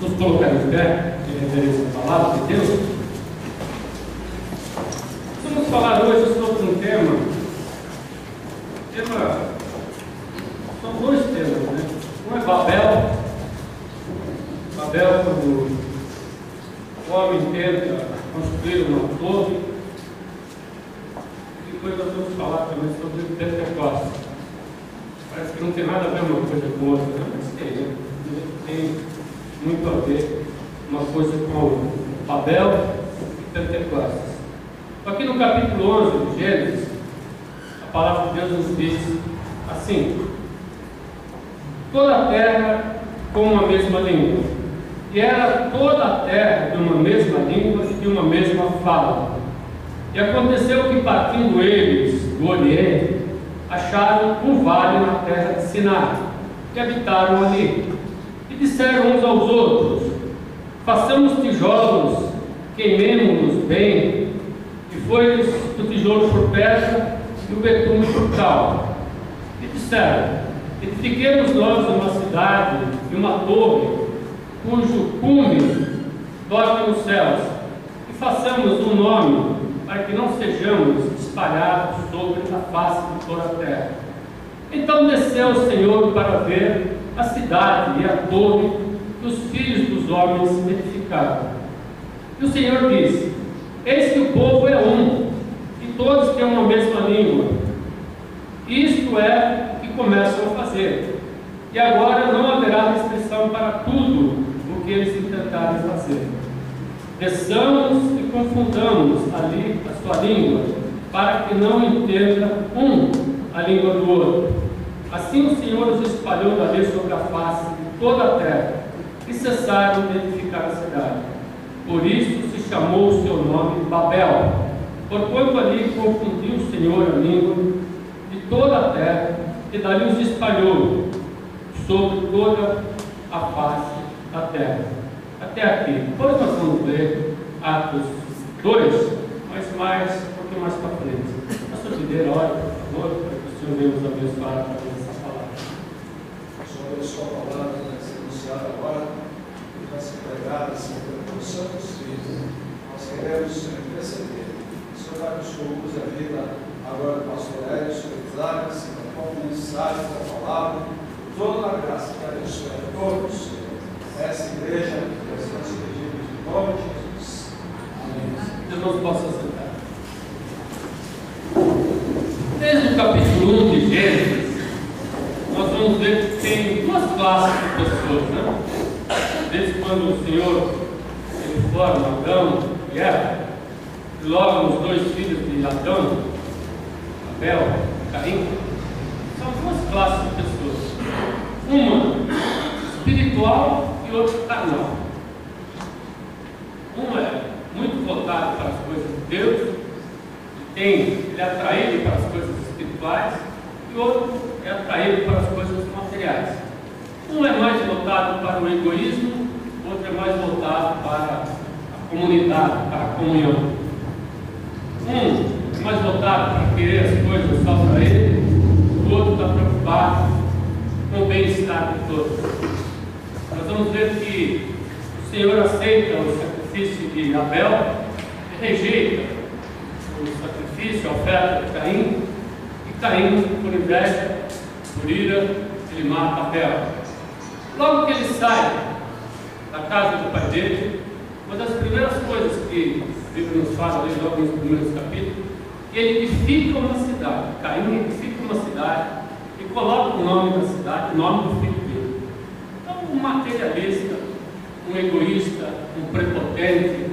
Vamos colocar em pé e referência à palavra de Deus. Vamos falar hoje sobre um tema. São dois temas, né? Um é Babel. Babel, quando o homem tenta construir uma torre. E depois nós vamos falar também sobre o Pentecostes. Parece que não tem nada a ver uma coisa com outra, né? Mas tem, né? Tem muito a ver uma coisa com a outra. Babel e Pentecostes. Aqui no capítulo 11 de Gênesis, a palavra de Deus nos diz assim: toda a terra com uma mesma língua, e era toda a terra de uma mesma língua e de uma mesma fala. E aconteceu que, partindo eles do Oriente, acharam um vale na terra de Siná, e habitaram ali. E disseram uns aos outros: façamos tijolos, queimemo-los bem. E foi-lhes o tijolo por pedra e o betume por cal. E disseram: edifiquemos nós uma cidade e uma torre, cujo cume toque nos céus, e façamos um nome, para que não sejamos espalhados sobre a face de toda a terra. Então desceu o Senhor para ver a cidade e a torre que os filhos dos homens edificaram. E o Senhor disse: eis que o povo é um, e todos têm uma mesma língua. Isto é o que começam a fazer. E agora não haverá restrição para tudo o que eles intentarem fazer. Desçamos e confundamos ali a sua língua, para que não entenda um a língua do outro. Assim o Senhor os espalhou dali sobre a face de toda a terra, e cessaram de edificar a cidade. Por isso se chamou o seu nome Babel, porquanto ali confundiu o Senhor a língua de toda a terra, e dali os espalhou sobre toda a face da terra. Até aqui. Depois nós vamos ler Atos 2, mas mais um pouquinho mais para frente. Pastor Videira, olha, por favor, para que o Senhor venha nos abençoar através dessa palavra. O Senhor abençoa a palavra que vai ser anunciada agora, que vai ser pregada, sempre pelo Santo Espírito. Nós queremos interceder. O Senhor vai nos usa a vida agora do pastor Hélio, sobre Isaías, como mensagem da palavra, toda a graça que abençoe a todos. Essa igreja, que estamos pedindo em nome de Jesus. Amém. Deus nos possa sentar. Desde o capítulo 1 de Gênesis, nós vamos ver que tem duas classes de pessoas, né? Desde quando o Senhor ele forma Adão e Eva, e logo os dois filhos de Adão, Abel e Caim, são duas classes de pessoas. Uma espiritual e outra carnal. Um é muito voltado para as coisas de Deus, ele é atraído para as coisas espirituais, e o outro é atraído para as coisas materiais. Um é mais voltado para o egoísmo, o outro é mais voltado para a comunidade, para a comunhão. Um é mais voltado para querer as coisas só para ele, o outro está preocupado com o bem-estar de todos. Nós vamos ver que o Senhor aceita o sacrifício de Abel e rejeita o sacrifício, a oferta de Caim, e Caim, por inveja, por ira, ele mata Abel. Logo que ele sai da casa do pai dele, uma das primeiras coisas que a Bíblia nos fala ali logo nos primeiros capítulos, que ele edifica uma cidade. Caim edifica uma cidade e coloca o nome da cidade, o nome do filho dele. Então, um materialista, um egoísta, um prepotente,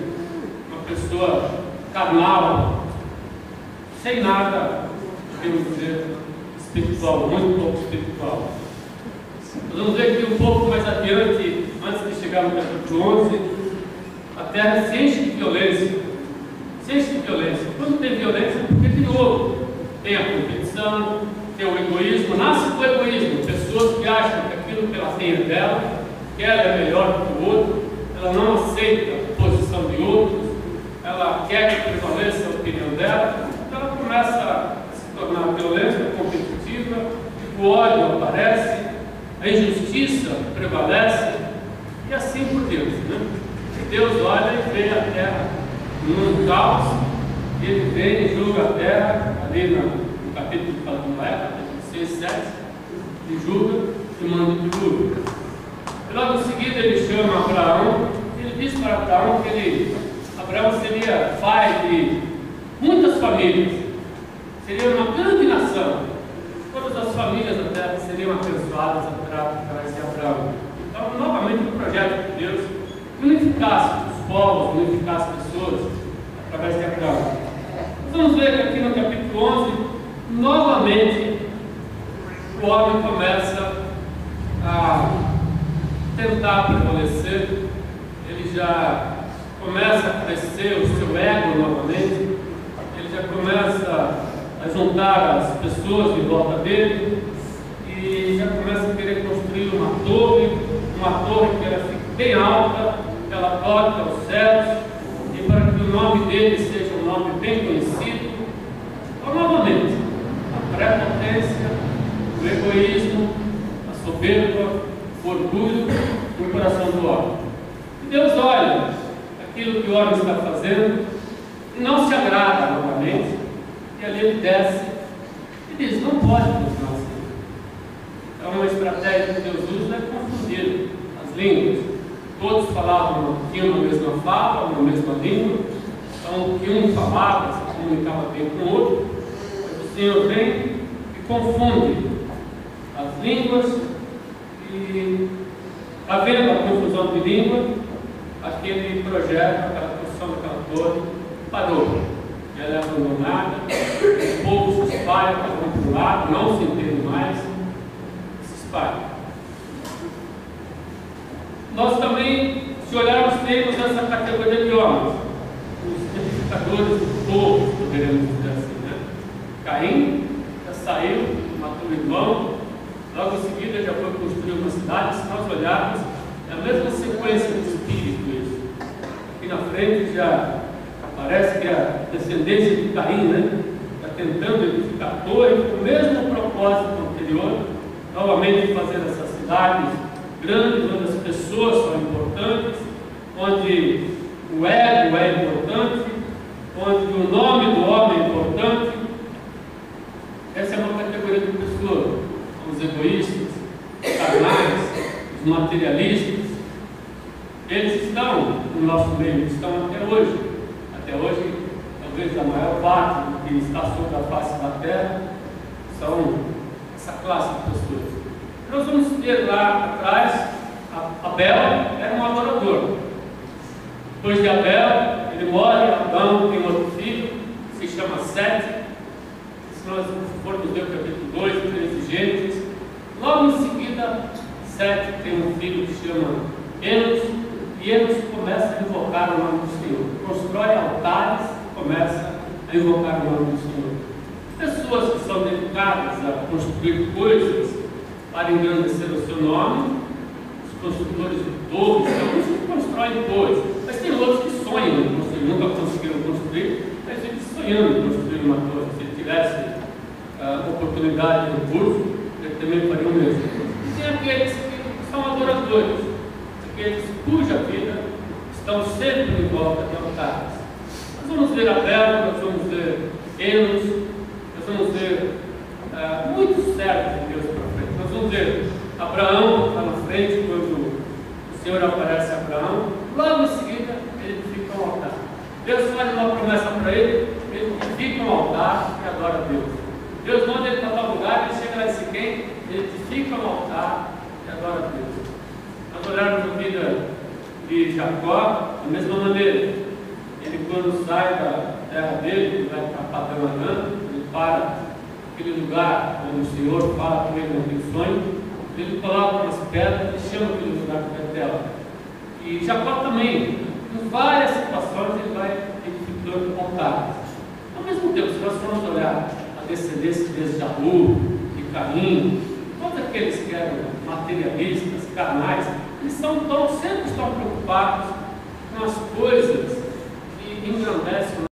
uma pessoa carnal, sem nada, podemos dizer, espiritual, muito pouco espiritual. Nós vamos ver que um pouco mais adiante, antes de chegar no capítulo 11, a terra se enche de violência. Se enche de violência. Quando tem violência, porque de novo tem a competição, tem o egoísmo, nasce do egoísmo. Pessoas que acham que aquilo que ela tem é dela, que ela é melhor que o outro, ela não aceita a posição de outros, ela quer que prevaleça a opinião dela, então ela começa a se tornar violenta, competitiva, o ódio aparece, a injustiça prevalece, E assim por Deus, né? E Deus olha e vê a terra num caos, e ele vem e julga a terra, ali no capítulo que fala de Noé, capítulo 6, 7, ele julga e manda o dilúvio. E logo em seguida ele chama Abraão, e ele diz para Abraão que Abraão seria pai de muitas famílias, seria uma grande nação, todas as famílias da terra seriam abençoadas através de Abraão. Então, novamente, o projeto de Deus unificasse os povos, unificasse as pessoas através de Abraão. Vamos ver que aqui no capítulo 11, novamente, o homem começa a tentar prevalecer, ele já começa a crescer o seu ego novamente, ele já começa a juntar as pessoas em volta dele e já começa a querer construir uma torre que ela fique bem alta, que ela toque aos céus, e para que o nome dele seja um nome bem conhecido. Então, novamente, a prepotência, o egoísmo, a soberba, o orgulho no coração do homem. E Deus olha aquilo que o homem está fazendo e não se agrada novamente, e ali ele desce e diz: não pode continuar assim. Então, uma estratégia que Deus usa é confundir as línguas. Todos falavam, tinham a mesma fala, uma mesma língua, então o que um falava se comunicava bem com o outro, mas o Senhor vem e confunde as línguas, e havendo a confusão de língua, aquele projeto, aquela construção daquela torre parou. Ela é abandonada, o povo se espalha para um lado, não se entende mais, se espalha. Nós também, se olharmos, temos essa categoria de homens, os edificadores do povo, poderemos dizer assim, né? Caim já saiu, matou o irmão, logo em seguida já foi construir uma cidade. Se nós olharmos, é a mesma sequência do espírito isso. Aqui na frente já parece que a descendência de Caim, né, está tentando edificar a torre com o mesmo propósito anterior, novamente fazer essas cidades grandes, onde as pessoas são importantes, onde o ego é importante, onde o nome do homem é importante. Essa é uma categoria de pessoas. Os egoístas, os carnais, os materialistas, eles estão no nosso meio, estão até hoje. Até hoje, talvez a maior parte do que está sobre a face da terra são essa classe de pessoas. Nós vamos ter lá atrás, Abel era um adorador. Depois de Abel, ele morre, Adão tem outro filho, se chama Sete. Se nós formos ver o capítulo 2, 3 de Gênesis, logo em seguida, Sete tem um filho que se chama Enos, e Enos começa a invocar o nome do Senhor. Constrói altares e começa a invocar o nome do Senhor. Pessoas que são dedicadas a construir coisas para engrandecer o seu nome, os construtores de torres, alguns que constroem coisas, mas tem outros que sonham em construir, nunca conseguiram construir, mas eles sonhando em construir uma torre. Se ele tivesse oportunidade no curso, ele também faria o mesmo. E tem aqueles que são adoradores, aqueles cuja vida estão sempre em volta de altares. Nós vamos ver Abel, nós vamos ver Enos, nós vamos ver muitos servos de Deus para frente. Nós vamos ver Abraão lá na frente, quando o Senhor aparece a Abraão, logo em seguida ele edifica um altar. Deus faz uma promessa para ele, ele edifica um altar e adora a Deus. Deus manda ele para tal lugar, ele chega lá em Siquém, ele edifica um altar e adora a Deus. Nós olharmos a vida de Jacó, da mesma maneira. Ele, quando sai da terra dele, ele vai para Padã-Arã, ele para naquele lugar onde o Senhor fala com ele naquele sonho, ele coloca umas pedras e chama aquele lugar de Betel. E Jacó também, em várias situações, ele vai edificando altares. Ao mesmo tempo, se nós formos olhar a descendência de Esaú, de Caim, todos aqueles que eram materialistas, carnais, eles sempre estão preocupados com as coisas que engrandecem